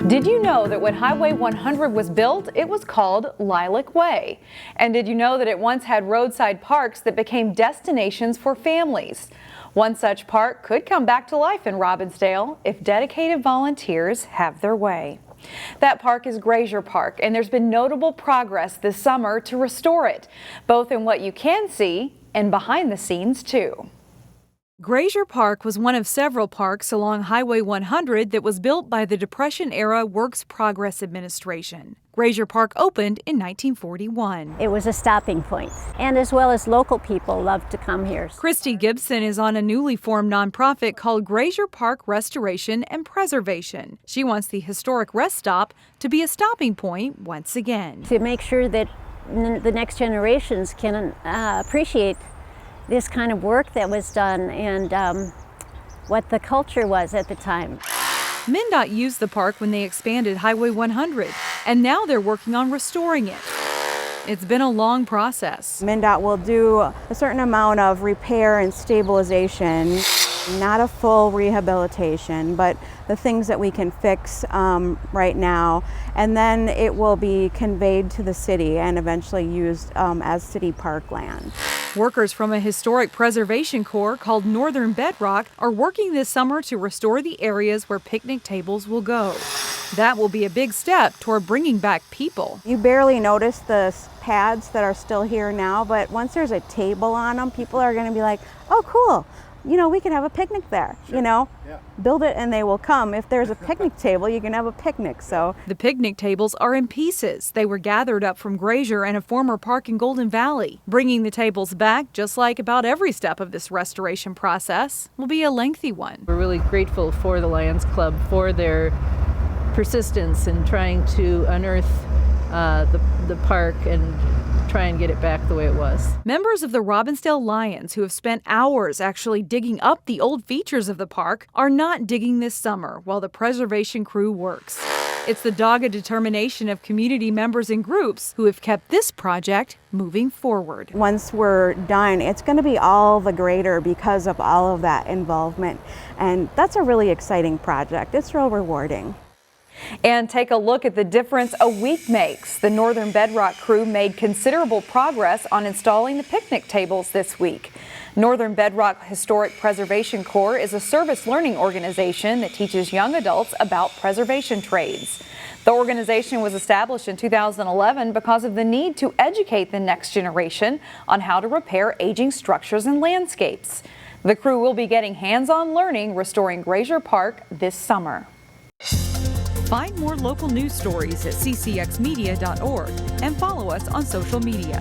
Did you know that when Highway 100 was built, it was called Lilac Way? And did you know that it once had roadside parks that became destinations for families? One such park could come back to life in Robbinsdale if dedicated volunteers have their way. That park is Graeser Park, and there's been notable progress this summer to restore it, both in what you can see and behind the scenes too. Graeser Park was one of several parks along Highway 100 that was built by the Depression-era Works Progress Administration. Graeser Park opened in 1941. It was a stopping point, and as well as local people loved to come here. KRISTI GIBSON is on a newly formed nonprofit called Graeser Park Restoration and Preservation. She wants the historic rest stop to be a stopping point once again. To make sure that the next generations can appreciate this kind of work that was done and what the culture was at the time. MNDOT used the park when they expanded Highway 100, and now they're working on restoring it. It's been a long process. MNDOT will do a certain amount of repair and stabilization, not a full rehabilitation, but the things that we can fix right now. And then it will be conveyed to the city and eventually used as city park land. Workers from a historic preservation corps called Northern BEDROCK are working this summer to restore the areas where picnic tables will go. That will be a big step toward bringing back people. You barely notice the pads that are still here now, but once there's a table on them, people are going to be like, oh, cool. You know, we can have a picnic there, you know, build it and they will come. If there's a picnic table, you can have a picnic. So the picnic tables are in pieces. They were gathered up from Graeser and a former park in Golden Valley. Bringing the tables back, just like about every step of this restoration process, will be a lengthy one. We're really grateful for the Lions Club for their persistence in trying to unearth the park and try and get it back the way it was. Members of the Robbinsdale Lions, who have spent hours actually digging up the old features of the park, are not digging this summer while the preservation crew works. It's the dogged determination of community members and groups who have kept this project moving forward. Once we're done, it's going to be all the greater because of all of that involvement. And that's a really exciting project. It's real rewarding. And take a look at the difference a week makes. The Northern BEDROCK crew made considerable progress on installing the picnic tables this week. Northern BEDROCK Historic Preservation Corps is a service learning organization that teaches young adults about preservation trades. The organization was established in 2011 because of the need to educate the next generation on how to repair aging structures and landscapes. The crew will be getting hands-on learning restoring Graeser Park this summer. Find more local news stories at ccxmedia.org and follow us on social media.